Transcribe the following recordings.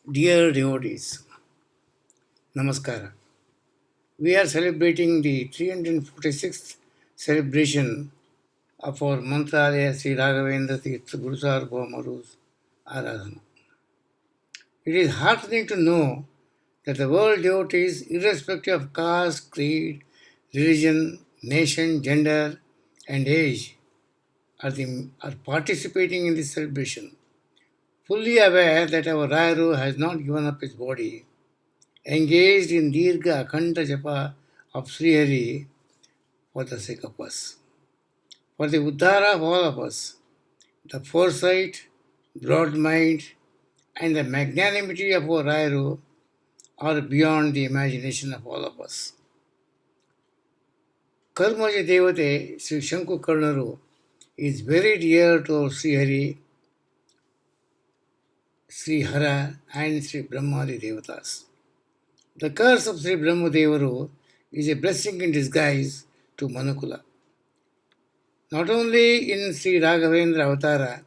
Dear devotees, Namaskara. We are celebrating the 346th celebration of our Mantralaya Sri Raghavendra Guru Sarvabhaumaru's Aaradhna. It is heartening to know that the world devotees, irrespective of caste, creed, religion, nation, gender, and age, are participating in this celebration, fully aware that our Rayuru has not given up his body, engaged in Dirgha Akhanda Japa of Sri Hari for the sake of us, for the Uddhara of all of us. The foresight, broad mind, and the magnanimity of our Rayuru are beyond the imagination of all of us. Karmaja Devate Sri Shanku Karnaru is very dear to our Sri Hari, Sri Hara, and Sri Brahmadi Devatas. The curse of Sri Brahmadevaru is a blessing in disguise to Manukula. Not only in Sri Raghavendra Avatara,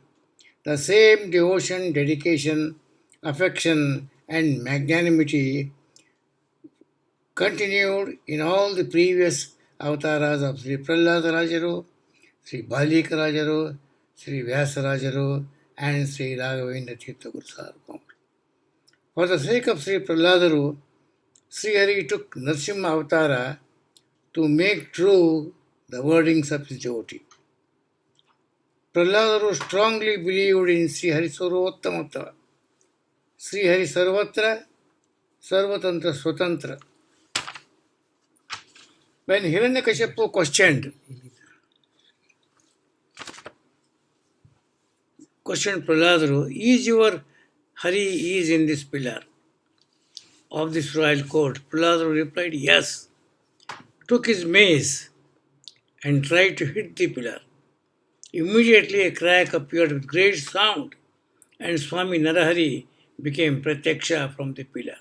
the same devotion, dedication, affection, and magnanimity continued in all the previous avatars of Sri Prahlada Rajaru, Sri Balika Rajaru, Sri Vyasa Rajaru, and Sri Raghavendra Tirtha Guru. For the sake of Sri Prahladaru, Sri Hari took Narsimha Avatara to make true the wordings of his devotee. Prahladaru strongly believed in Sri Hari Sarvottamata, Sri Hari Sarvatra, Sarvatantra Swatantra. When Hiranyakashipu questioned Prahladaru, is your Hari is in this pillar of this royal court? Prahladaru replied, yes. Took his mace and tried to hit the pillar. Immediately a crack appeared with great sound, and Swami Narahari became Pratyaksha from the pillar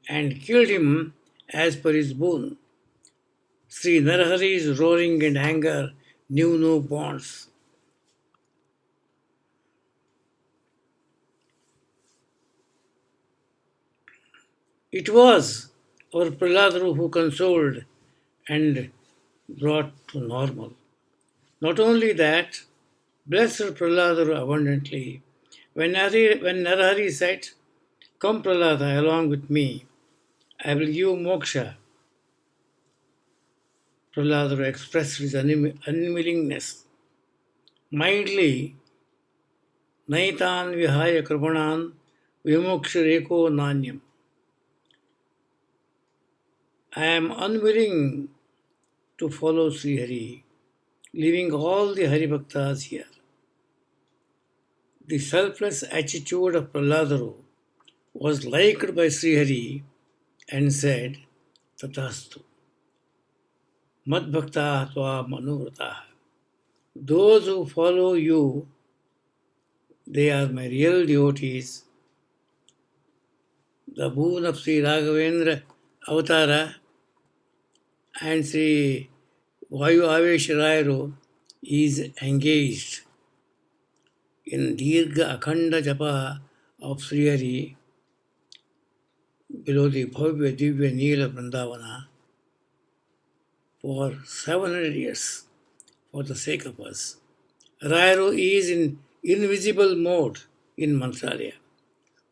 and killed him as per his boon. Sri Narahari's roaring and anger knew no bounds. It was our Prahladaru who consoled and brought to normal. Not only that, blessed Prahladaru abundantly. When Narahari said, come Prahlada along with me, I will give you moksha, Prahladaru expressed his unwillingness. Mildly, Naitan Vihaya Kripanan Vimokshareko Nanyam. I am unwilling to follow Sri Hari, leaving all the Hari Bhaktas here. The selfless attitude of Prahladaru was liked by Sri Hari and said, Tatastu. Madbhakta tva manuvrata. Those who follow you, they are my real devotees. The boon of Sri Raghavendra Avatara and Sri Vayu Avesh Rayuru is engaged in Dirgha Akhanda Japa of Sri Hari below the Bhavya Divya Neela Vrindavana for 700 years for the sake of us. Rayuru is in invisible mode in Mantralaya.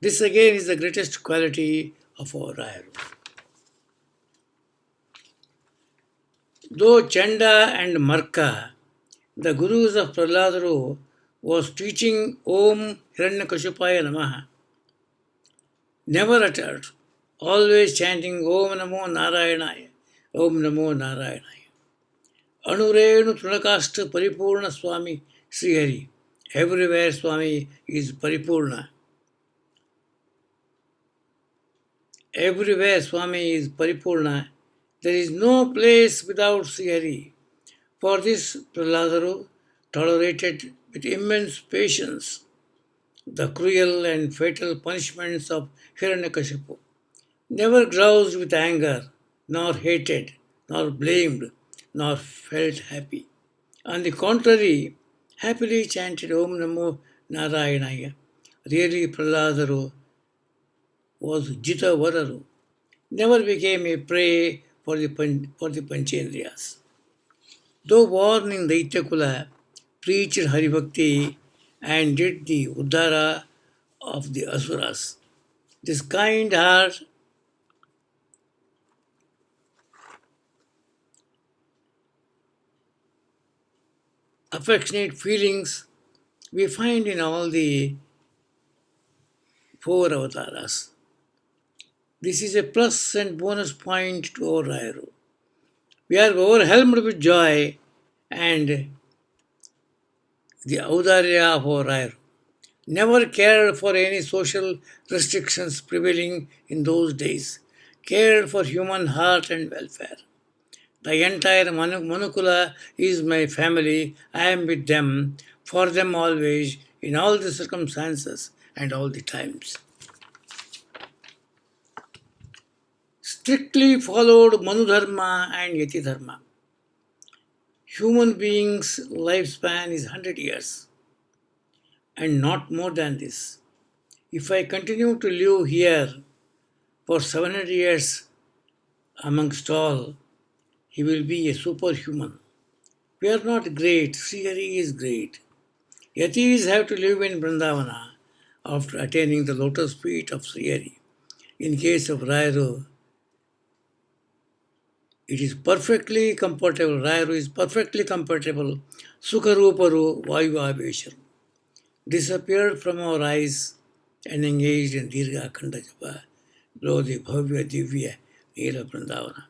This again is the greatest quality of our Rayuru. Though Chanda and Marka, the gurus of Prahladaru, was teaching Om Hiranyakashipaya Namaha, never uttered, always chanting Om Namo Narayanaya, Om Namo Narayanaya. Anurenu Trunakasta Paripurna Swami Sri Hari. Everywhere Swami is Paripurna. Everywhere Swami is Paripurna. There is no place without Sri Hari. For this, Prahladaru tolerated with immense patience the cruel and fatal punishments of Hiranyakashipu. Never groused with anger, nor hated, nor blamed, nor felt happy. On the contrary, happily chanted Om Namo Narayanaya. Really, Prahladaru was Jita Vararu, never became a prey for the Panchendriyas. Though born in Daityakula, preached Haribhakti and did the Uddhara of the Asuras. This kind heart, affectionate feelings we find in all the four avatars. This is a plus and bonus point to our Rayuru. We are overwhelmed with joy and the Audarya of our Rayuru. Never cared for any social restrictions prevailing in those days, cared for human heart and welfare. The entire Manukula is my family. I am with them, for them always, in all the circumstances and all the times. Strictly followed Manu Dharma and Yati Dharma. Human beings' lifespan is 100 years and not more than this. If I continue to live here for 700 years amongst all, he will be a superhuman. We are not great, Sri Hari is great. Yatis have to live in Vrindavana after attaining the lotus feet of Sri Hari. In case of Rayuru, it is perfectly compatible. Rayuru is perfectly compatible. Sukharuparu Vayuvabhesharu. Disappeared from our eyes and engaged in Dirgha Akhanda Japa below the Bhavya Divya Neela Vrindavana.